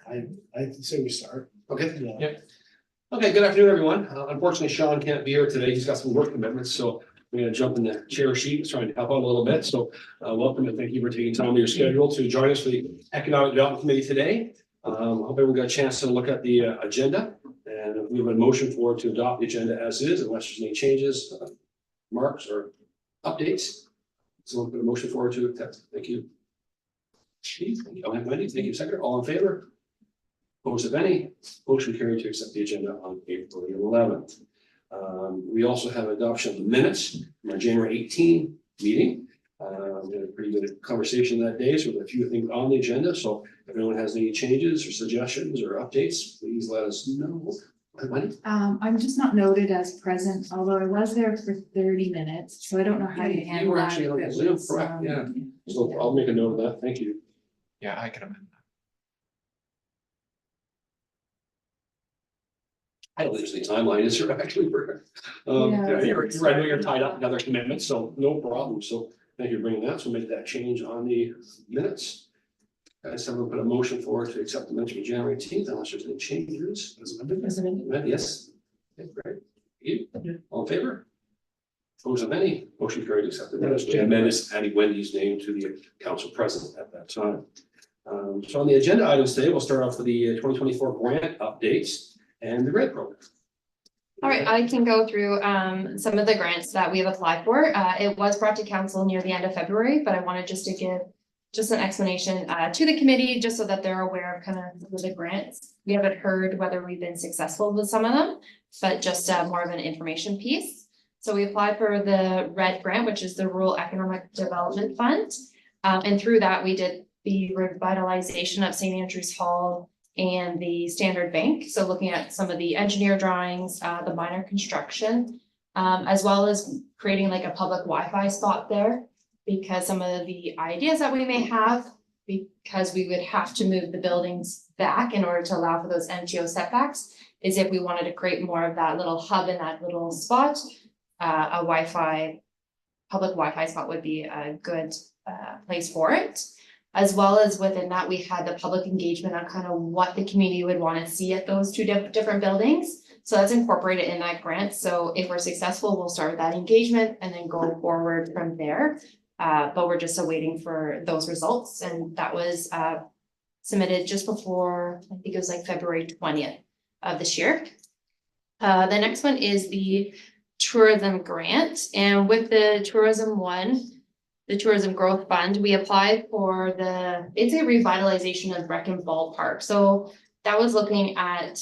I say we start. Okay. Yeah. Yep. Okay, good afternoon, everyone. Unfortunately, Sean can't be here today. He's got some work commitments, so we're gonna jump in the chair sheet, trying to help out a little bit. So welcome and thank you for taking time out of your schedule to join us for the Economic Development Committee today. Hope everyone got a chance to look at the agenda, and we have a motion for to adopt the agenda as is, unless there's any changes, marks or updates. So we'll put a motion forward to accept. Thank you. Chief, thank you. Wendy, thank you. Second, all in favor? Opposed, if any, motion carried to accept the agenda on April 11th. We also have adoption of the minutes from our January 18 meeting. We had a pretty good conversation that day, so with a few things on the agenda. So if anyone has any changes or suggestions or updates, please let us know. Wendy? I'm just not noted as present, although I was there for 30 minutes, so I don't know how to handle that. You were actually if on it Zoom, was, correct, yeah. So I'll make a note of that. Thank you. Yeah, I can amend that. I don't think there's any timeline, is there actually? Yeah, You're it's right, I know you're tied up in other commitments, so no problem. So thank you for bringing that. So make that change on the minutes. Guys, someone put a motion forward to accept the minutes from January 18th, unless there's any changes. Yes. Okay, great. You, all in favor? Opposed of any, motion carried to accept the minutes. And then it's adding Wendy's name to the council president at that time. So on the agenda items today, we'll start off with the 2024 grant updates and the grant program. All right, I can go through some of the grants that we have applied for. It was brought to council near the end of February, but I wanted just to give just an explanation to the committee, just so that they're aware of kind of the grants. We haven't heard whether we've been successful with some of them, but just more of an information piece. So we applied for the RED grant, which is the Rural Economic Development Fund. And through that, we did the revitalization of St. Andrews Hall and the Standard Bank. So looking at some of the engineer drawings, the minor construction, as well as creating like a public Wi-Fi spot there, because some of the ideas that we may have, because we would have to move the buildings back in order to allow for those MTO setbacks, is if we wanted to create more of that little hub in that little spot, a Wi-Fi, public Wi-Fi spot would be a good place for it. As well as within that, we had the public engagement on kind of what the community would want to see at those two different buildings. So that's incorporated in that grant. So if we're successful, we'll start that engagement and then go forward from there. But we're just awaiting for those results. And that was submitted just before, I think it was like February 20th of this year. The next one is the tourism grant. And with the tourism one, the Tourism Growth Fund, we applied for it's a revitalization of Brecon Ballpark. So that was looking at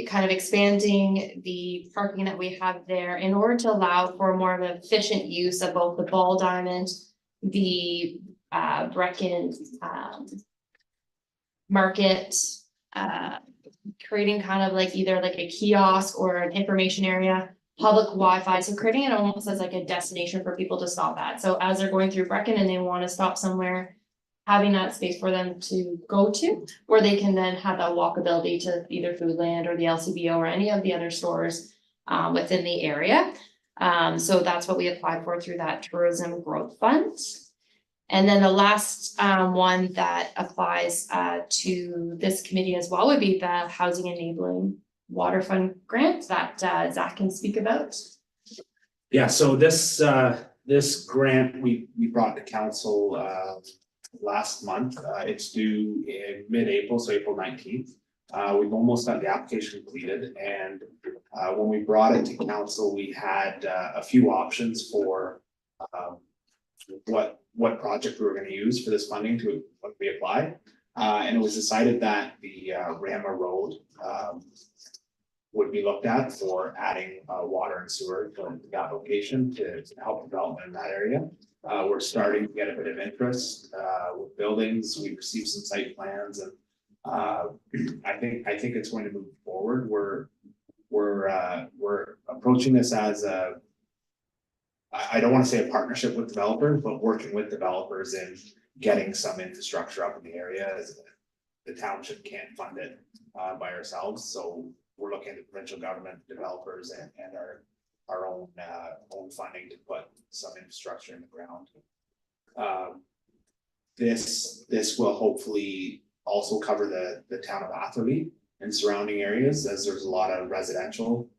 kind of expanding the parking that we have there in order to allow for more of an efficient use of both the ball diamond, the Brecon market, creating kind of like either like a kiosk or an information area, public Wi-Fi, so creating it almost as like a destination for people to stop at. So as they're going through Brecon and they want to stop somewhere, having that space for them to go to, where they can then have that walkability to either Foodland or the LCBO or any of the other stores within the area. So that's what we applied for through that Tourism Growth Fund. And then the last one that applies to this committee as well would be the Housing Enabling Water Fund grant that Zach can speak about. Yeah, so this grant we brought to council last month. It's due in mid-April, so April 19th. We've almost got the application completed, and when we brought it to council, we had a few options for what project we were going to use for this funding to when we applied. And it was decided that the Rama Road would be looked at for adding water and sewer to that location to help development in that area. We're starting to get a bit of interest with buildings. We've received some site plans, and I think it's going to move forward. We're approaching this as I don't want to say a partnership with developers, but working with developers in getting some infrastructure up in the area, as the township can't fund it by ourselves. So we're looking at the provincial government, developers, and our own funding to put some infrastructure in the ground. This will hopefully also cover the town of Atherley and surrounding areas, as there's a lot of residential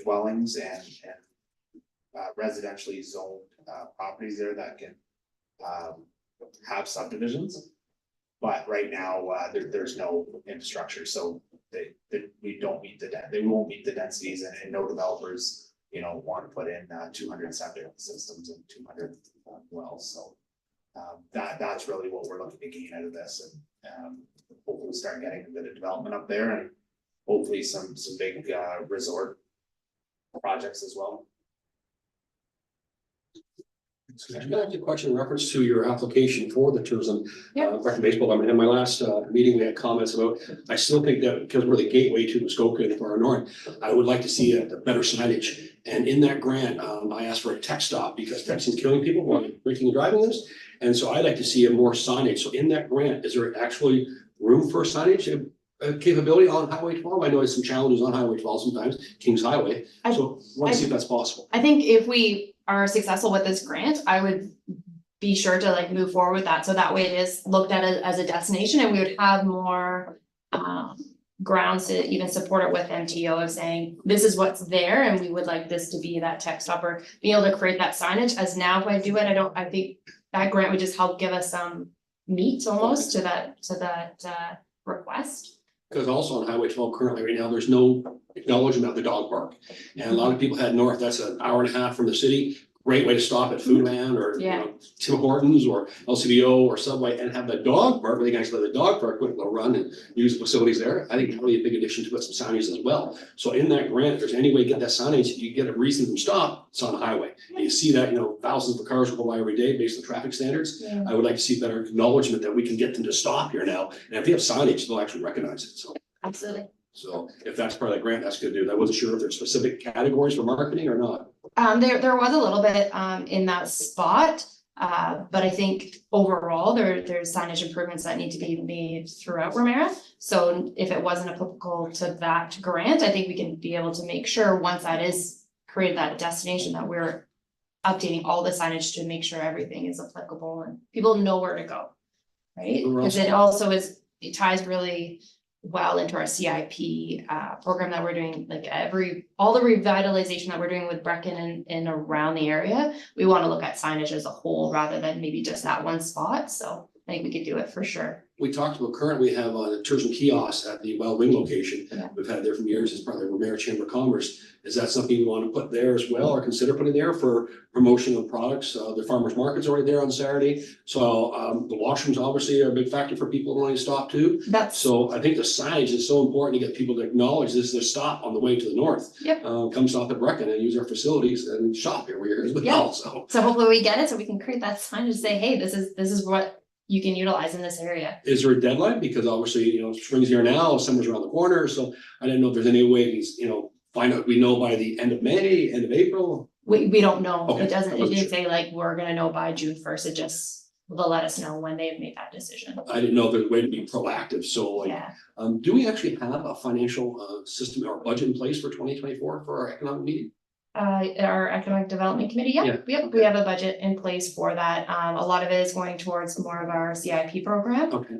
dwellings and residentially zoned properties there that can have subdivisions. But right now, there's no infrastructure, so we don't meet they won't meet the densities, and no developers, you know, want to put in 200 septic systems and 200 wells, so. That's really what we're looking to gain out of this, and hopefully start getting a bit of development up there, and hopefully some big resort projects as well. Can I ask you a question in reference to your application for the tourism, Yeah. rec and baseball? I mean, in my last meeting, we had comments about, I still think that because we're the gateway to Muskoka for our north, I would like to see a better signage. And in that grant, I asked for a tech stop because texting's killing people while drinking and driving this. And so I'd like to see a more signage. So in that grant, is there actually room for signage capability on Highway 12? I know there's some challenges on Highway 12 sometimes, Kings Highway. So I want to see if that's possible. I think if we are successful with this grant, I would be sure to like move forward with that, so that way it is looked at as a destination, and we would have more grounds to even support it with MTO of saying, this is what's there, and we would like this to be that tech stop, or being able to create that signage. As now, if I do it, I think that grant would just help give us some meat almost to that request. Because also on Highway 12 currently right now, there's no acknowledgement of the dog park. And a lot of people head north, that's an hour and a half from the city. Great way to stop at Foodland or, you know, Tim Hortons or LCBO or Subway and have the dog park, where they can actually let the dog park, quick little run and use the facilities there. I think that'll be a big addition to put some signage as well. So in that grant, if there's any way to get that signage, you get a reason to stop, it's on the highway. And you see that, you know, thousands of cars go by every day based on traffic standards. Yeah. I would like to see better acknowledgement that we can get them to stop here now. And if we have signage, they'll actually recognize it, so. Absolutely. So if that's part of the grant, that's good to do. I wasn't sure if there's specific categories for marketing or not. There was a little bit in that spot, but I think overall there's signage improvements that need to be made throughout Ramera. So if it wasn't applicable to that grant, I think we can be able to make sure once that is created, that destination, that we're updating all the signage to make sure everything is applicable and people know where to go. Right? Because it also it ties really well into our CIP program that we're doing, like all the revitalization that we're doing with Brecken and around the area. We want to look at signage as a whole rather than maybe just that one spot. So I think we could do it for sure. We talked about currently we have a tourism kiosk at the Wild Wing location. Yeah. We've had it there for years as part of the Ramera Chamber of Commerce. Is that something you want to put there as well or consider putting there for promotion of products? The farmers market's already there on Saturday. So the washrooms obviously are a big factor for people wanting to stop too. So I think the signage is so important to get people to acknowledge this is their stop on the way to the north. Yep. Come stop at Brecken and use our facilities and shop here as well. So hopefully we get it, so we can create that sign to say, hey, this is what you can utilize in this area. Is there a deadline? Because obviously, you know, spring's here now, summer's around the corner, so I didn't know if there's any way, you know, find out, we know by the end of May, end of April? We don't know. Okay, It doesn't, I it wasn't didn't sure. say like, we're gonna know by June 1st. It just, they'll let us know when they've made that decision. I didn't know if there's a way to be proactive, so like, Yeah. do we actually have a financial system or budget in place for 2024 for our economic meeting? Our economic development committee, we have a budget in place for that. A lot of it is going towards more of our CIP program. Okay.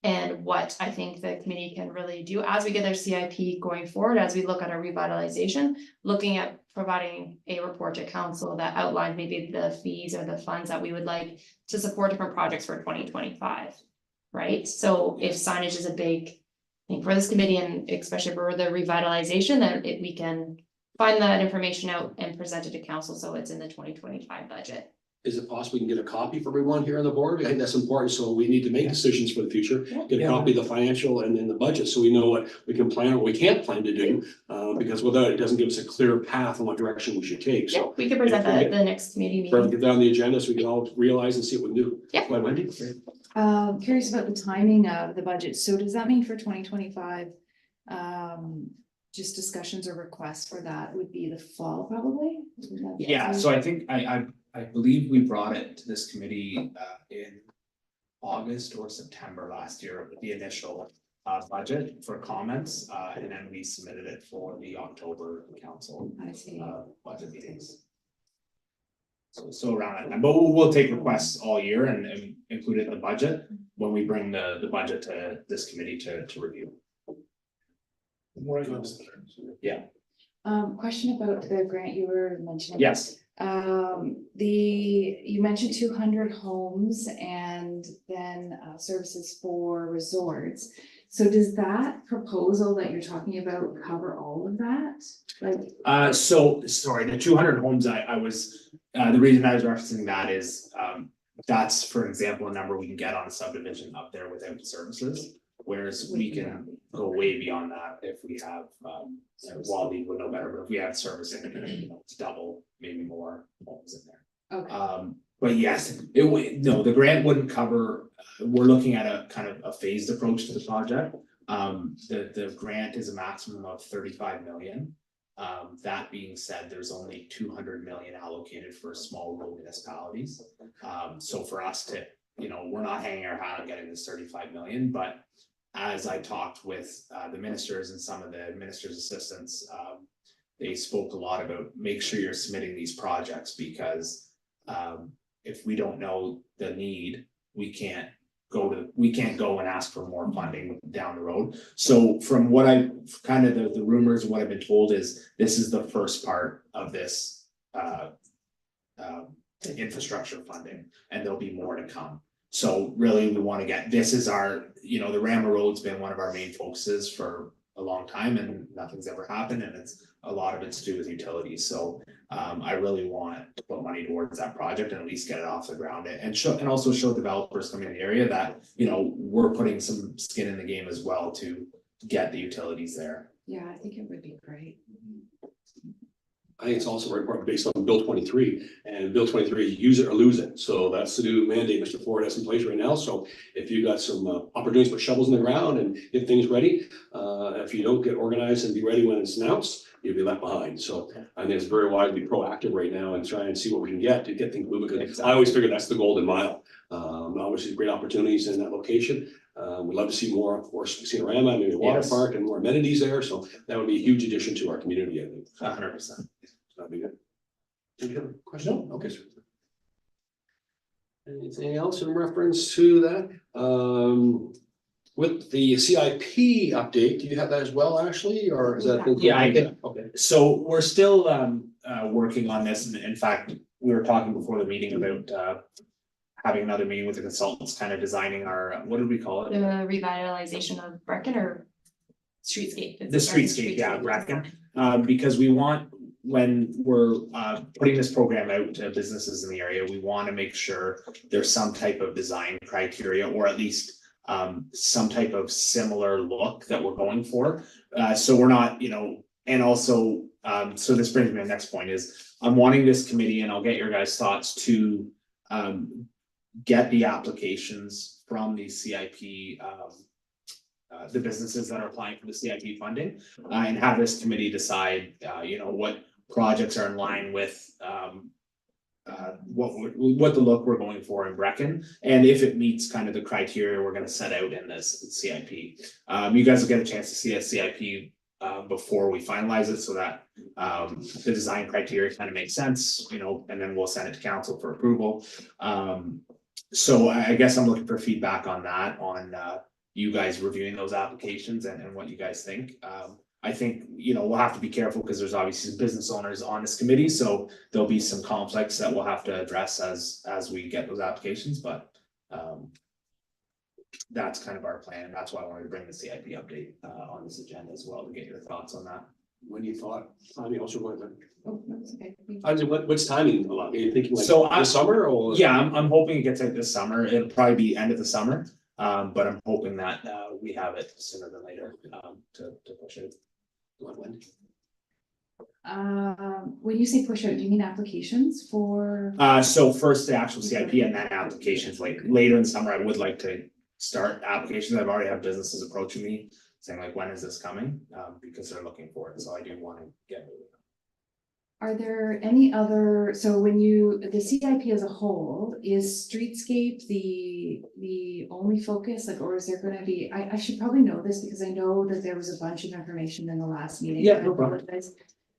And what I think the committee can really do as we get their CIP going forward, as we look at our revitalization, looking at providing a report to council that outlines maybe the fees or the funds that we would like to support different projects for 2025. Right? So if signage is a big thing for this committee, and especially for the revitalization, then we can find that information out and present it to council, so it's in the 2025 budget. Is it possible we can get a copy for everyone here on the board? I think that's important, so we need to make decisions for the future. Yeah. Get a copy of the financial and then the budget, so we know what we can plan or what we can't plan to do. Because without it, doesn't give us a clear path on what direction we should take, Yeah, so. we could present if we that at get- the next committee Get meeting. that on the agenda so we can all realize and see what we can do. Yeah. Go ahead, Wendy. Curious about the timing of the budget. So does that mean for 2025? Just discussions or requests for that would be the fall probably? Yeah, so I think I believe we brought it to this committee in August or September last year with the initial budget for comments, and then we submitted it for the October council I see. budget meetings. So around that time, but we'll take requests all year and include it in the budget when we bring the budget to this committee to review. Question about the grant you were mentioning. Yes, You mentioned 200 homes and then services for resorts. So does that proposal that you're talking about cover all of that? Like, so, sorry, the 200 homes, I was, the reason I was referencing that is, that's, for example, a number we can get on a subdivision up there without services. Whereas we can go way beyond that if we have, Wally would know better, but if we have servicing, it's double, maybe more homes in there. okay, But yes, the grant wouldn't cover, we're looking at a kind of a phased approach to the project. The grant is a maximum of 35 million. That being said, there's only 200 million allocated for small rural municipalities. So for us to, we're not hanging our hat on getting this 35 million, but as I talked with the ministers and some of the ministers' assistants, they spoke a lot about make sure you're submitting these projects because if we don't know the need, we can't go and ask for more funding down the road. So from what I kind of the rumors and what I've been told is this is the first part of this infrastructure funding, and there'll be more to come. So really, we want to get, this is our, the Rama Road's been one of our main focuses for a long time and nothing's ever happened, and it's a lot of it's to do with utilities. So I really want to put money towards that project and at least get it off the ground and also show developers coming in the area that, we're putting some skin in the game as well to get the utilities there. yeah, I think it would be great. I think it's also very important based on Bill 23, and Bill 23 is use it or lose it. So that's the new mandate Mr. Ford has in place right now. So if you've got some opportunities to put shovels in the ground and get things ready, if you don't get organized and be ready when it's announced, you'll be left behind. So I think it's very wise to be proactive right now and try and see what we can get to get things moving. Because I always figure that's the golden mile. Obviously, great opportunities in that location. We'd love to see more, of course, Cinerama, maybe a water park and more amenities there. So that would be a huge addition to our community, I think. 100%. That'd be good. Do you have a question? No? Okay, sir. Anything else in reference to that? With the CIP update, do you have that as well, Ashley, or is that? Yeah, I can. Okay. So we're still working on this, and in fact, we were talking before the meeting about having another meeting with the consultants, kind of designing our, what did we call it? The revitalization of Brecken or streetscape. The streetscape, yeah, Brecken. Because we want, when we're putting this program out to businesses in the area, we want to make sure there's some type of design criteria, or at least some type of similar look that we're going for. So we're not, and also, so this brings me to the next point is I'm wanting this committee, and I'll get your guys' thoughts to get the applications from the CIP, the businesses that are applying for the CIP funding, and have this committee decide, what projects are in line with what the look we're going for in Brecken, and if it meets kind of the criteria we're going to set out in this CIP. You guys will get a chance to see a CIP before we finalize it, so that the design criteria kind of makes sense, and then we'll send it to council for approval. So I guess I'm looking for feedback on that, on you guys reviewing those applications and what you guys think. I think, we'll have to be careful because there's obviously some business owners on this committee, so there'll be some conflicts that we'll have to address as we get those applications, but that's kind of our plan. That's why I wanted to bring the CIP update on this agenda as well, to get your thoughts on that. When you thought, I mean, also going to. Oh, that's okay. What's timing a lot? Are you thinking like So this summer or? Yeah, I'm hoping it gets out this summer. It'll probably be end of the summer. But I'm hoping that we have it sooner than later to push it. When? When you say push out, do you mean applications for? So first the actual CIP and then applications later in the summer. I would like to start applications. I've already had businesses approaching me saying like, when is this coming? Because they're looking for it. So I do want to get moving. Are there any other, so when the CIP as a whole, is streetscape the only focus, or is there gonna be, I should probably know this because I know that there was a bunch of information in the last meeting. Yeah, no problem.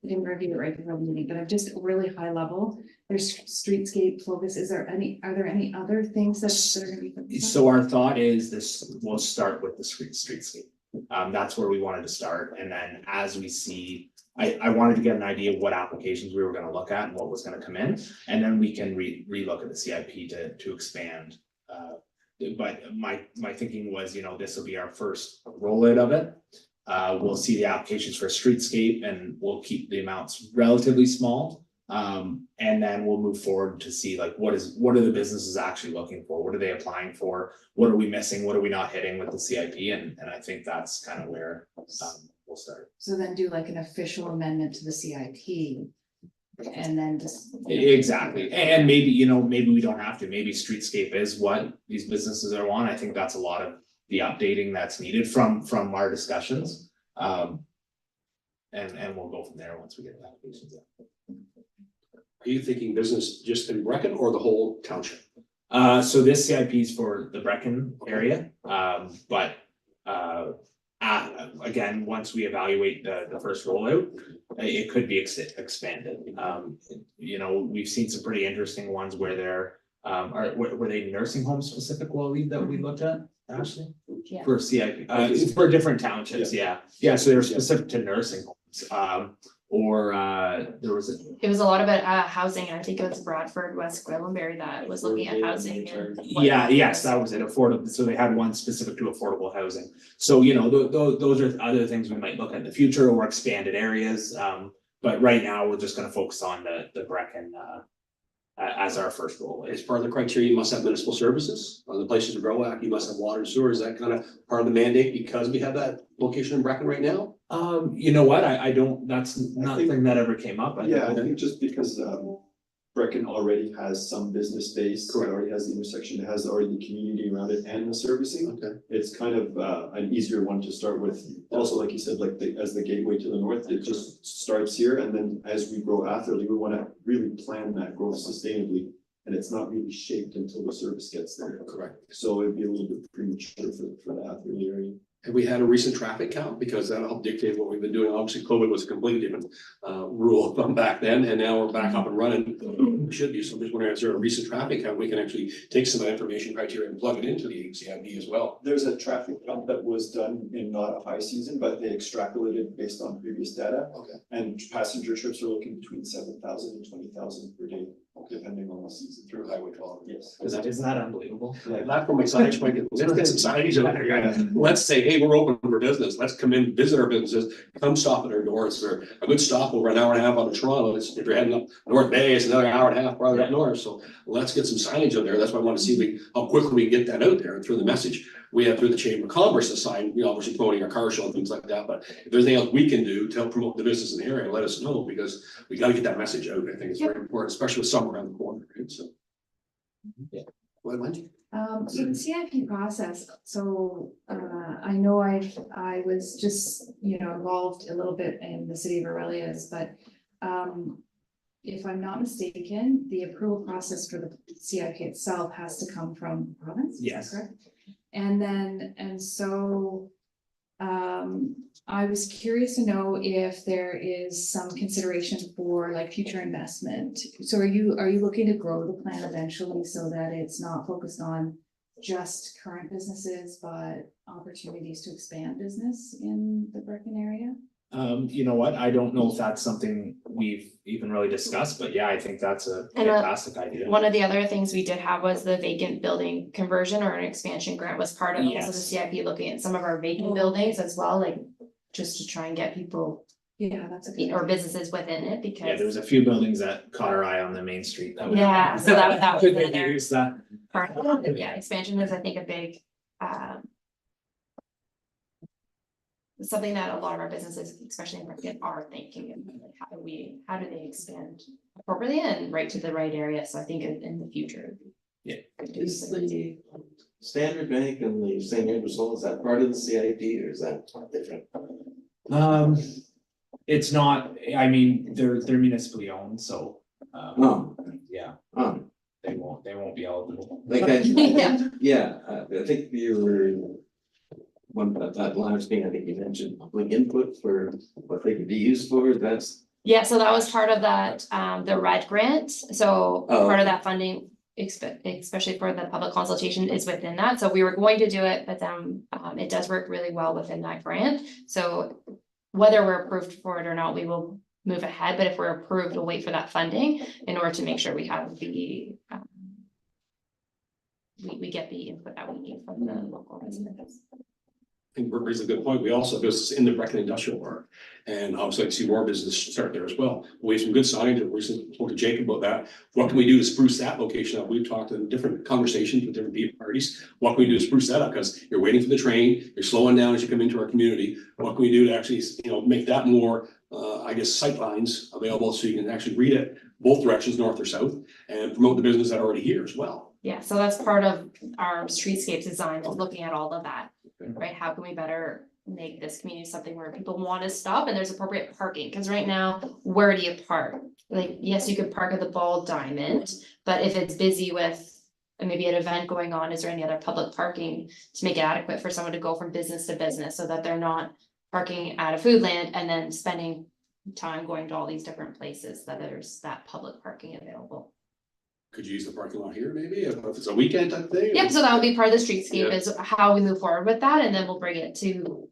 I didn't review it right before the meeting, but I'm just really high level. There's streetscape focus. Are there any other things that are gonna be focused on? So our thought is this, we'll start with the streetscape. That's where we wanted to start, and then as we see, I wanted to get an idea of what applications we were gonna look at and what was gonna come in, and then we can relook at the CIP to expand. But my thinking was, this will be our first rollout of it. We'll see the applications for streetscape, and we'll keep the amounts relatively small. And then we'll move forward to see like, what are the businesses actually looking for? What are they applying for? What are we missing? What are we not hitting with the CIP? And I think that's kind of where, we'll start. So then do like an official amendment to the CIP. And then just. Exactly. And maybe, maybe we don't have to, maybe streetscape is what these businesses are on. I think that's a lot of the updating that's needed from our discussions. And we'll go from there once we get the applications in. Are you thinking business just in Brecken or the whole township? So this CIP is for the Brecken area, but again, once we evaluate the first rollout, it could be expanded. We've seen some pretty interesting ones where were they nursing homes specific, Waleed, that we looked at, Ashley? Yeah. For CIP, it's for different townships, yeah, so they're specific to nursing homes, or there was It was a lot about housing, and I think it was Bradford, West Gwillimbury that was looking at housing. And yes, that was it, affordable, so they had one specific to affordable housing. So, those are other things we might look at in the future, or expanded areas, but right now, we're just gonna focus on the Brecken, as our first role. As part of the criteria, you must have municipal services, on the Places to Grow Act, you must have water and sewer, is that kind of part of the mandate because we have that location in Brecken right now? You know what, I don't, that's nothing that ever came up. Yeah, I think just because Brecken already has some business base, it already has the intersection, it has already the community around it and the servicing. Okay. It's kind of an easier one to start with. Also, like you said, like as the gateway to the north, it just starts here, and then as we grow afterly, we want to really plan that growth sustainably. And it's not really shaped until the service gets there. Correct. So it'd be a little bit premature for the afterly area. Have we had a recent traffic count? Because that'll help dictate what we've been doing. Obviously, COVID was a completely different rule from back then, and now we're back up and running. We should be. So I'm just wondering, is there a recent traffic count? We can actually take some of that information criteria and plug it into the CIP as well. There's a traffic count that was done in not a high season, but they extrapolated based on previous data. Okay. And passenger trips are looking between 7,000 and 20,000 per day, depending on the season. Through Highway 12. Yes. Isn't that unbelievable? That from my signage point, let's get some signage out there. Let's say, hey, we're open for business. Let's come in, visit our businesses, come stop at our doors. Or a good stop over an hour and a half out of Toronto. If you're heading up North Bay, it's another hour and a half farther up north. So let's get some signage out there. That's why I want to see how quickly we can get that out there and through the message. We have through the Chamber of Commerce a sign, obviously promoting our car show and things like that. But if there's anything else we can do to help promote the business in the area, let us know, because we got to get that message out. I think it's very important, especially with summer around the corner. Right? So, Yeah. Go ahead, Wendy. So the CIP process, so I know I was just, involved a little bit in the city of Aurelia's, but if I'm not mistaken, the approval process for the CIP itself has to come from the province. Is that Yes. correct? And so I was curious to know if there is some consideration for like future investment. So are you looking to grow the plan eventually so that it's not focused on just current businesses, but opportunities to expand business in the Brecken area? You know what, I don't know if that's something we've even really discussed, but yeah, I think that's a And, fantastic idea. One of the other things we did have was the vacant building conversion or an expansion grant was part of also the Yes. CIP, looking at some of our vacant buildings as well, like just to try and get people Yeah, that's a good. or businesses within it, Yeah, because there was a few buildings that caught our eye on the main street. That Yeah, so that was Could in there. use that. part of it. Yeah, expansion is, I think, a big something that a lot of our businesses, especially in Market, are thinking, and like, how do they expand appropriately and right to the right area? So I think in the future. Yeah. Is the Standard Bank and the St. Andrews Hall, is that part of the CIP or is that different? It's not, I mean, they're municipally owned, so, Oh, yeah, oh, they won't be eligible. like I, Yeah. yeah, I think you were. One of that last thing, I think you mentioned public input for what they could be used for, that's Yeah, so that was part of that, the RED grant, so Oh, part of okay. that funding, especially for the public consultation is within that, so we were going to do it, but then, it does work really well within that grant. So whether we're approved for it or not, we will move ahead, but if we're approved, we'll wait for that funding in order to make sure we have the, we get the input that we need from the local residents. I think Bert raises a good point. We also have business in the Brecken Industrial Park. And obviously I see more business start there as well. We have some good signage. We recently spoke to Jacob about that. What can we do to spruce that location up? We've talked in different conversations with different people parties. What can we do to spruce that up? Because you're waiting for the train, you're slowing down as you come into our community. What can we do to actually, make that more, I guess, sight lines available so you can actually read it both directions, north or south, and promote the business that are already here as well. Yeah, so that's part of our streetscape design, is looking at all of that, right? How can we better make this community something where people want to stop and there's appropriate parking? Because right now, where do you park? Like, yes, you could park at the Ball Diamond, but if it's busy with maybe an event going on, is there any other public parking to make it adequate for someone to go from business to business so that they're not parking at a Foodland and then spending time going to all these different places, that there's that public parking available? Could you use the parking lot here maybe, if it's a weekend type thing? Yep, so that would be part of the streetscape, Yeah. is how we move forward with that, and then we'll bring it to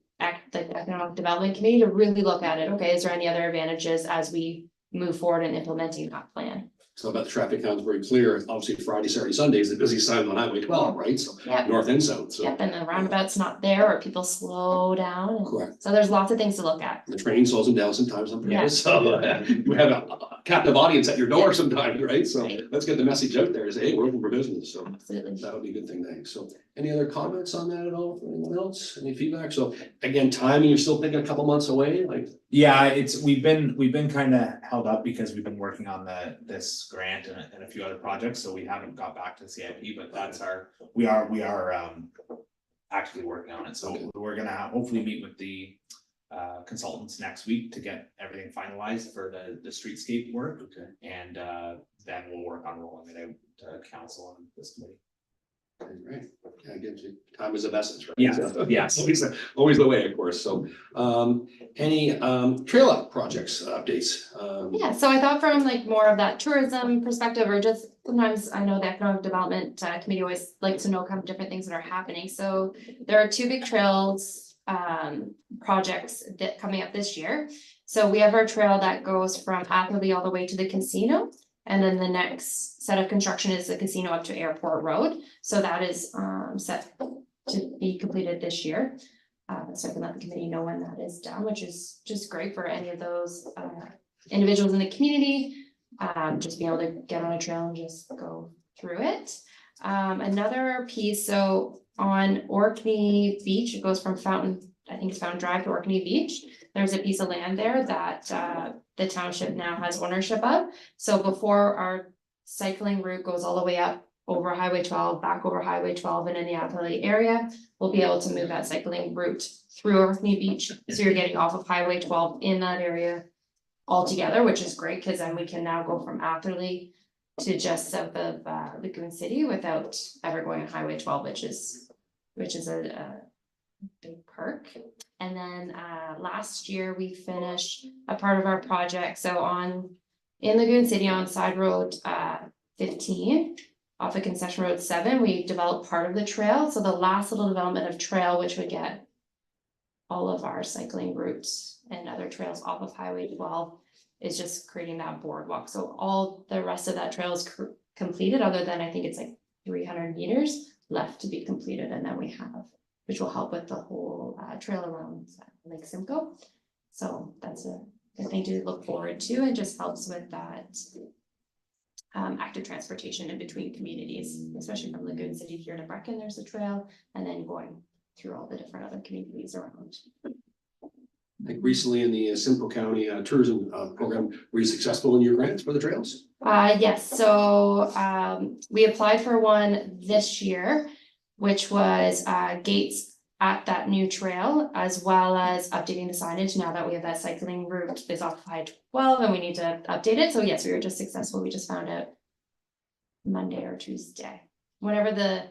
the economic development committee to really look at it. Okay, is there any other advantages as we move forward in implementing that plan? So about the traffic count is very clear. Obviously Friday, Saturday, Sunday is the busiest time on Highway 12, right? So Yep, north and south, so. yep, and the roundabout's not there, or people slow down, and Correct. so there's lots of things to look at. The train slows them down sometimes, Yeah. so you have a captive audience at your door sometimes, right? So Right. let's get the message out there, say, hey, we're open for business, so Absolutely. that would be a good thing, thanks. So any other comments on that at all, from anyone else, any feedback? So again, timing, you're still thinking a couple months away, like? Yeah, we've been kind of held up because we've been working on this grant and a few other projects, so we haven't got back to the CIP, but we are actively working on it, so we're gonna hopefully meet with the consultants next week to get everything finalized for the streetscape work. Okay. And then we'll work on rolling it out to council and this committee. Right, yeah, again, time is of essence, right? Yeah, So, yes. Always the way, of course, so, any, trail up projects, updates? Yeah, so I thought from like more of that tourism perspective, or just sometimes I know the economic development committee always likes to know kind of different things that are happening. So there are two big trails projects that coming up this year. So we have our trail that goes from Atherley all the way to the casino. And then the next set of construction is the casino up to Airport Road. So that is set to be completed this year. So I can let the committee know when that is done, which is just great for any of those individuals in the community. Just being able to get on a trail and just go through it. Another piece, so on Orkney Beach, it goes from Fountain, I think it's Fountain Drive to Orkney Beach. There's a piece of land there that the township now has ownership of. So before our cycling route goes all the way up over Highway 12, back over Highway 12 and in the Atherley area, we'll be able to move that cycling route through Orkney Beach. So you're getting off of Highway 12 in that area altogether, which is great, because then we can now go from Atherley to just south of Lagoon City without ever going on Highway 12, which is a big perk. And then last year we finished a part of our project. So in Lagoon City on Side Road 15 off of Concession Road 7, we developed part of the trail. So the last little development of trail, which would get all of our cycling routes and other trails off of Highway 12, is just creating that boardwalk. So all the rest of that trail is completed, other than I think it's like 300 meters left to be completed. And then we have, which will help with the whole trail around Lake Simcoe. So that's a good thing to look forward to. It just helps with that active transportation in between communities, especially from Lagoon City here to Brecken, there's a trail, and then going through all the different other communities around. I think recently in the Simcoe County tourism program, were you successful in your grants for the trails? Yes, so we applied for one this year, which was gates at that new trail, as well as updating the signage now that we have that cycling route is off Highway 12 and we need to update it. So yes, we were just successful. We just found out Monday or Tuesday, whenever the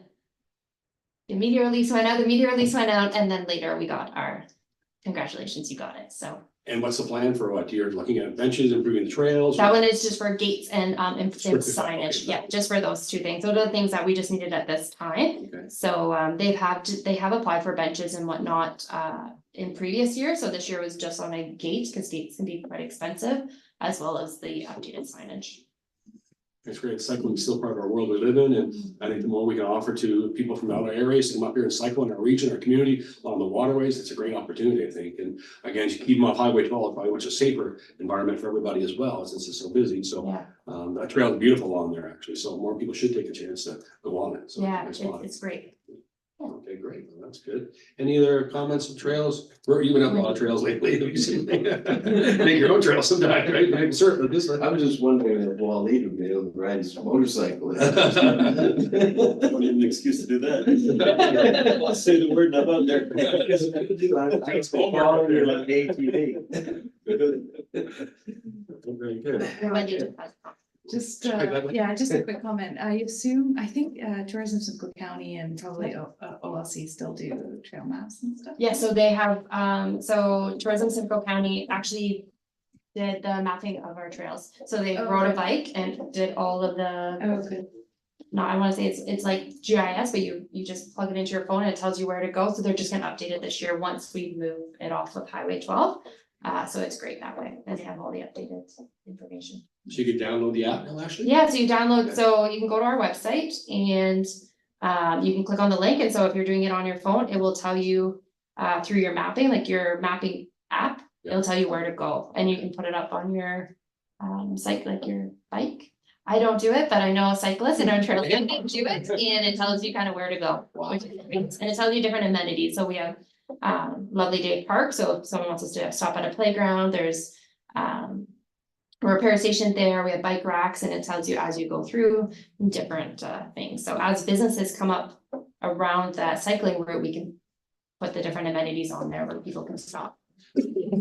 media release went out, and then later we got our congratulations, you got it. So And what's the plan for what? You're looking at benches, improving the trails? That one is just for gates and Strictly that, okay. signage, yeah, just for those two things. Those are the things that we just needed at this time. Okay. So they have applied for benches and whatnot in previous years, so this year was just on a gate, because gates can be quite expensive, as well as the updated signage. It's great. Cycling is still part of our world we live in, and I think the more we can offer to people from other areas to come up here and cycle in our region, our community, along the waterways, it's a great opportunity, I think. And again, to keep them off Highway 12, probably much a safer environment for everybody as well, since it's so busy. So Yeah, that trail is beautiful along there, actually. So more people should take a chance to go on it. So yeah, nice spot. it's great. Okay, great. Well, that's good. Any other comments on trails? You've been up a lot of trails lately. Have you seen? Make your own trail sometime, right? I'm certain this. I was just wondering if Waleed would be able to ride his motorcycle. Don't need an excuse to do that. I'll say the word, not out there. Very good. Wendy just has- Just, Sorry, go ahead. yeah, just a quick comment. I think Tourism Simcoe County and probably OLC still do trail maps and stuff. Yeah, so they have, so Tourism Simcoe County actually did the mapping of our trails. So they Oh, rode a okay. bike and did all of the, Oh, good. no, I wanna say it's like GIS, but you just plug it into your phone and it tells you where to go. So they're just gonna update it this year once we move it off of Highway 12. So it's great that way, and they have all the updated information. So you could download the app now, actually? Yeah, so you download, so you can go to our website and you can click on the link, and so if you're doing it on your phone, it will tell you through your mapping, like your mapping app, it'll tell you where to go, and you can put it up on your site, like your bike. I don't do it, but I know cyclists in our trail do it, and it tells you kind of where to go, which is great. And it tells you different amenities, so we have Lovely Day Park, so if someone wants us to stop at a playground, there's a repair station there, we have bike racks, and it tells you as you go through different things. So as businesses come up around that cycling route, we can put the different amenities on there where people can stop.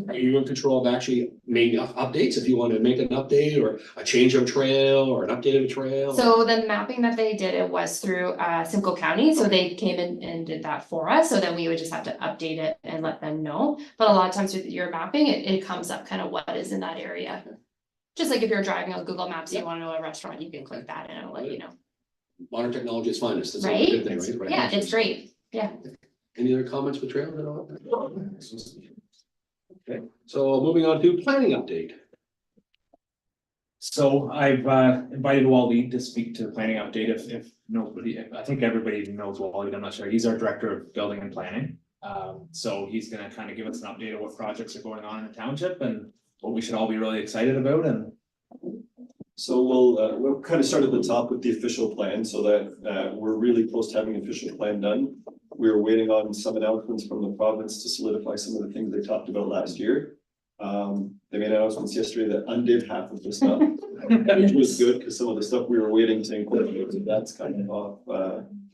Are you in control of actually making updates if you want to make an update or a change of trail or an update of a trail? So the mapping that they did, it was through Simcoe County, so they came in and did that for us, so then we would just have to update it and let them know. But a lot of times with your mapping, it comes up kind of what is in that area. Just like if you're driving on Google Maps, you wanna know a restaurant, you can click that and it'll let you know. Modern technology is finest. That's a good thing, right? Yeah, it's great, yeah. Any other comments with trails at all? Okay, so moving on to planning update. So I've invited Waleed to speak to the planning update if nobody, I think everybody knows Waleed, I'm not sure. He's our director of building and planning. So he's gonna kind of give us an update of what projects are going on in the township and what we should all be really excited about and. So we'll kind of start at the top with the official plan so that we're really close to having an official plan done. We were waiting on some announcements from the province to solidify some of the things they talked about last year. They made announcements yesterday that undid half of the stuff, which was good because some of the stuff we were waiting to incorporate, so that's kind of off.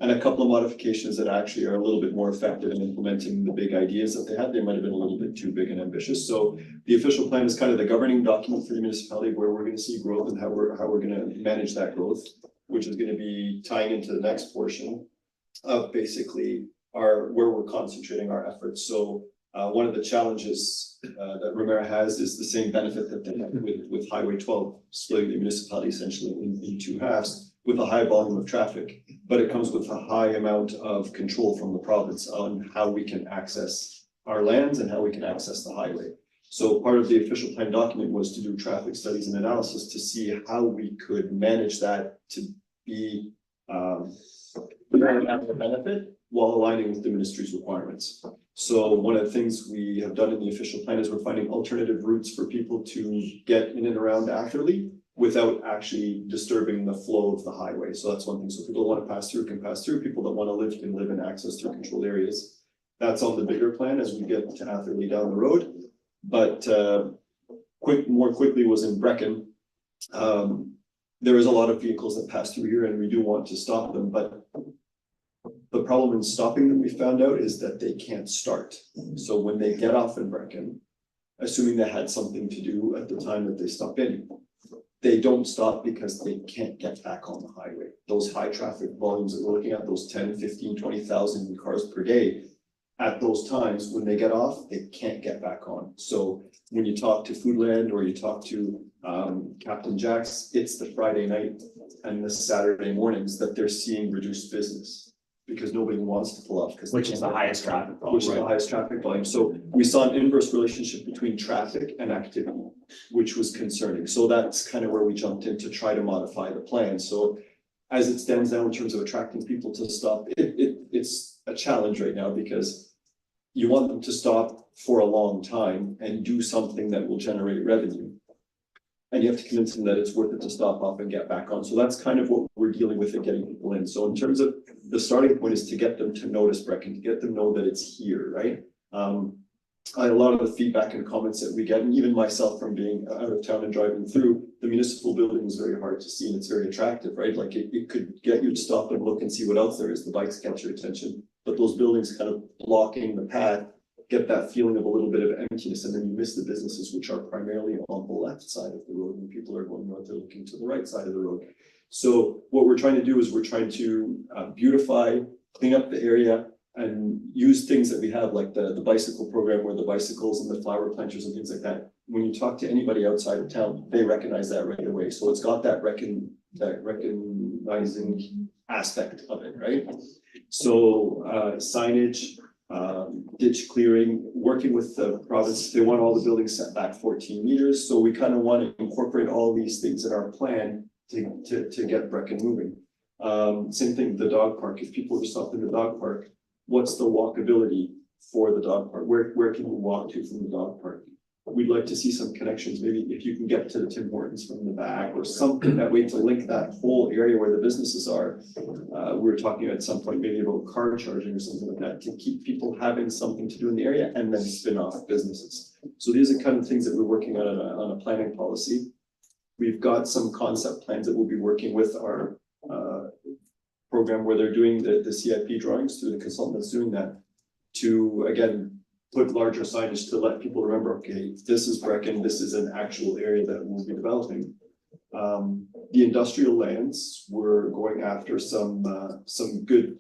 And a couple of modifications that actually are a little bit more effective in implementing the big ideas that they had. They might have been a little bit too big and ambitious. So the official plan is kind of the governing document for the municipality where we're going to see growth and how we're going to manage that growth, which is going to be tying into the next portion of basically where we're concentrating our efforts. So one of the challenges that Remera has is the same benefit that they have with Highway 12, splitting the municipality essentially in two halves with a high volume of traffic, but it comes with a high amount of control from the province on how we can access our lands and how we can access the highway. So part of the official plan document was to do traffic studies and analysis to see how we could manage that to be benefit while aligning with the ministry's requirements. So one of the things we have done in the official plan is we're finding alternative routes for people to get in and around Atherley without actually disturbing the flow of the highway. So that's one thing. So people that want to pass through can pass through. People that want to live can live and access through controlled areas. That's on the bigger plan as we get to Atherley down the road. But more quickly was in Brecken. There is a lot of vehicles that pass through here and we do want to stop them, but the problem in stopping them, we found out, is that they can't start. So when they get off in Brecken, assuming they had something to do at the time that they stop in, they don't stop because they can't get back on the highway. Those high traffic volumes that we're looking at, those 10, 15, 20,000 cars per day, at those times, when they get off, they can't get back on. So when you talk to Foodland or you talk to Captain Jack's, it's the Friday night and the Saturday mornings that they're seeing reduced business. Because nobody wants to pull up. Which is the highest traffic volume. Which is the highest traffic volume. So we saw an inverse relationship between traffic and activity, which was concerning. So that's kind of where we jumped in to try to modify the plan. So as it stands now in terms of attracting people to stop, it's a challenge right now because you want them to stop for a long time and do something that will generate revenue. And you have to convince them that it's worth it to stop off and get back on. So that's kind of what we're dealing with and getting people in. So in terms of the starting point is to get them to notice Brecon, to get them know that it's here, right? A lot of the feedback and comments that we get, and even myself from being out of town and driving through, the municipal building is very hard to see and it's very attractive, right? Like it could get you to stop and look and see what else there is. The bikes catch your attention, but those buildings kind of blocking the path get that feeling of a little bit of emptiness, and then you miss the businesses which are primarily on the left side of the road. When people are going north, they're looking to the right side of the road. So what we're trying to do is we're trying to beautify, clean up the area, and use things that we have, like the bicycle program where the bicycles and the flower planters and things like that. When you talk to anybody outside of town, they recognize that right away. So it's got that recognizing aspect of it, right? So signage, ditch clearing, working with the province, they want all the buildings set back 14 meters. So we kind of want to incorporate all these things in our plan to get Brecon moving. Same thing, the dog park. If people are stopped in the dog park, what's the walkability for the dog park? Where can you walk to from the dog park? We'd like to see some connections, maybe if you can get to the Tim Hortons from the back or something that way to link that whole area where the businesses are. We were talking at some point maybe about car charging or something like that to keep people having something to do in the area and then spin off businesses. So these are kind of things that we're working on a planning policy. We've got some concept plans that we'll be working with our program where they're doing the CIP drawings through the consultant that's doing that to, again, put larger signage to let people remember, okay, this is Brecon, this is an actual area that we'll be developing. The industrial lands, we're going after some good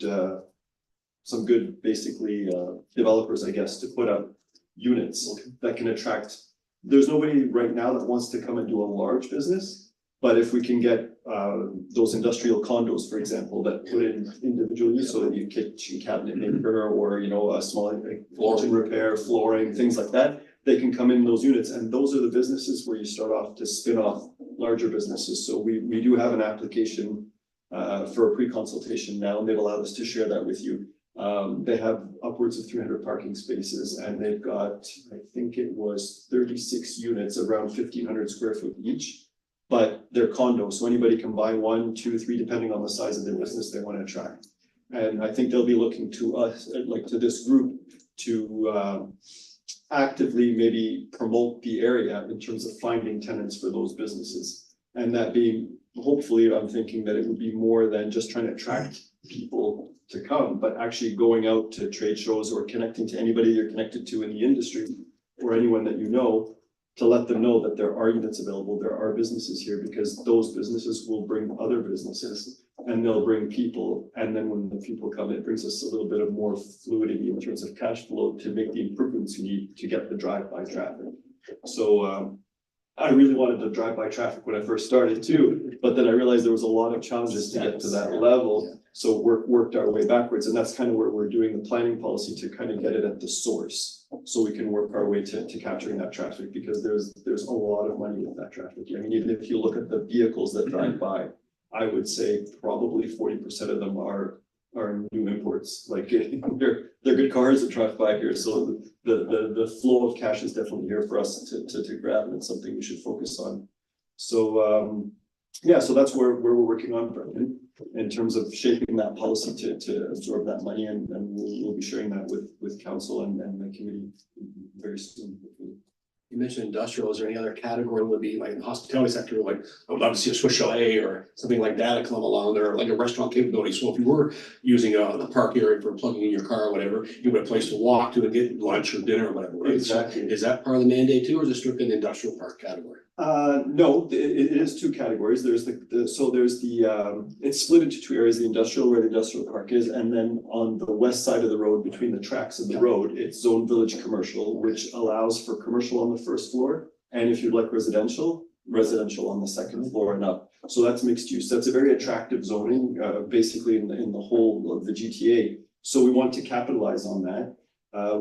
basically developers, I guess, to put up units that can attract. There's nobody right now that wants to come and do a large business. But if we can get those industrial condos, for example, that put in individual use, so that you kitchen cabinet maker or, you know, a small flooring repair, flooring, things like that, they can come in those units. And those are the businesses where you start off to spin off larger businesses. So we do have an application for a pre-consultation now, and they've allowed us to share that with you. They have upwards of 300 parking spaces, and they've got, I think it was 36 units, around 1,500 square foot each. But they're condos, so anybody can buy 1, 2, 3, depending on the size of their business they want to attract. And I think they'll be looking to us, like to this group, to actively maybe promote the area in terms of finding tenants for those businesses. And that being, hopefully, I'm thinking that it would be more than just trying to attract people to come, but actually going out to trade shows or connecting to anybody you're connected to in the industry or anyone that you know, to let them know that there are units available, there are businesses here, because those businesses will bring other businesses and they'll bring people. And then when the people come, it brings us a little bit of more fluidity in terms of cash flow to make the improvements you need to get the drive-by traffic. So I really wanted the drive-by traffic when I first started too, but then I realized there was a lot of challenges to get to that level. So worked our way backwards, and that's kind of where we're doing the planning policy to kind of get it at the source. So we can work our way to capturing that traffic, because there's a lot of money with that traffic. I mean, even if you look at the vehicles that drive by, I would say probably 40% of them are new imports. Like they're good cars that drive by here. So the flow of cash is definitely here for us to grab, and it's something we should focus on. So yeah, so that's where we're working on in terms of shaping that policy to absorb that money, and we'll be sharing that with council and the committee very soon. You mentioned industrial. Is there any other category would be like in the hospitality sector? Like I would love to see a Swiss Chalet or something like that come along there, like a restaurant capability. So if you were using a park area for plugging in your car or whatever, you would have a place to walk to and get lunch or dinner or whatever. Right? Exactly. So is that part of the mandate too, or is it strictly the industrial park category? No, it is two categories. There's it's split into two areas, the industrial, where the industrial park is, and then on the west side of the road, between the tracks of the road, it's zone village commercial, which allows for commercial on the first floor. And if you'd like residential on the second floor and up. So that's mixed use. That's a very attractive zoning, basically in the whole of the GTA. So we want to capitalize on that.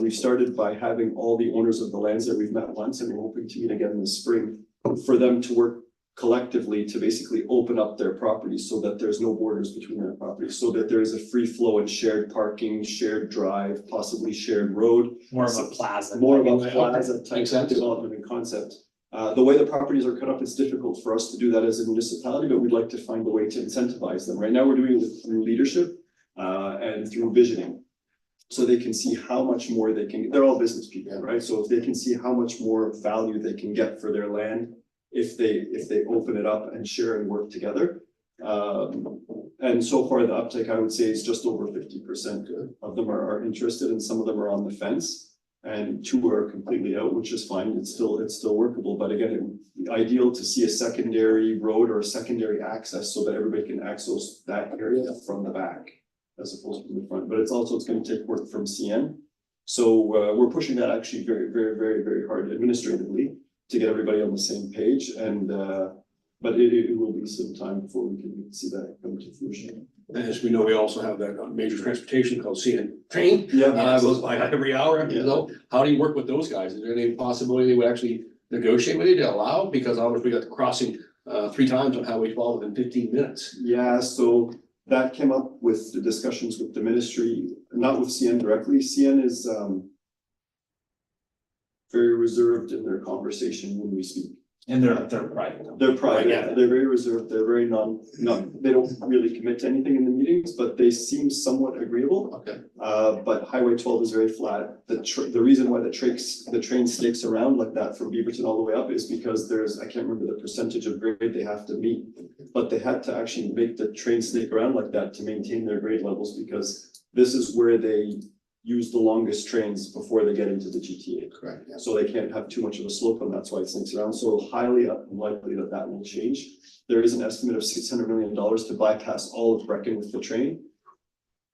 We've started by having all the owners of the lands that we've met once, and we're hoping to meet again this spring, for them to work collectively to basically open up their properties so that there's no borders between their properties, so that there is a free flow and shared parking, shared drive, possibly shared road. More of a plaza. More of a Okay, plaza type makes of sense. development and concept. The way the properties are cut up, it's difficult for us to do that as a municipality, but we'd like to find a way to incentivize them. Right now, we're doing it through leadership and through visioning. So they can see how much more they can, they're all business people, right? So if they can see how much more value they can get for their land, if they open it up and share and work together. And so far, the uptake, I would say, is just over 50% of them are interested, and some of them are on the fence. And 2 are completely out, which is fine. It's still workable. But again, it would be ideal to see a secondary road or a secondary access so that everybody can access that area from the back as opposed to the front. But it's going to take work from CN. So we're pushing that actually very, very, very, very hard administratively to get everybody on the same page. And but it will be some time before we can see that come to fruition. And as we know, we also have that major transportation called CN Train. Yeah. Goes by every hour, you know, how do you work with those guys? Is there any possibility they would actually negotiate with you to allow? Because obviously we got the crossing 3 times on Highway 12 within 15 minutes. Yeah, so that came up with the discussions with the ministry, not with CN directly. CN is very reserved in their conversation when we speak. And they're private. They're private, Yeah. they're very reserved, they're very they don't really commit to anything in the meetings, but they seem somewhat agreeable. Okay. But Highway 12 is very flat. The reason why the train stakes around like that from Beaverton all the way up is because I can't remember the percentage of grade they have to meet. But they had to actually make the train snake around like that to maintain their grade levels, because this is where they use the longest trains before they get into the GTA. Correct, yeah. So they can't have too much of a slope, and that's why it sinks around. So highly unlikely that will change. There is an estimate of $600 million to bypass all of Brecken with the train.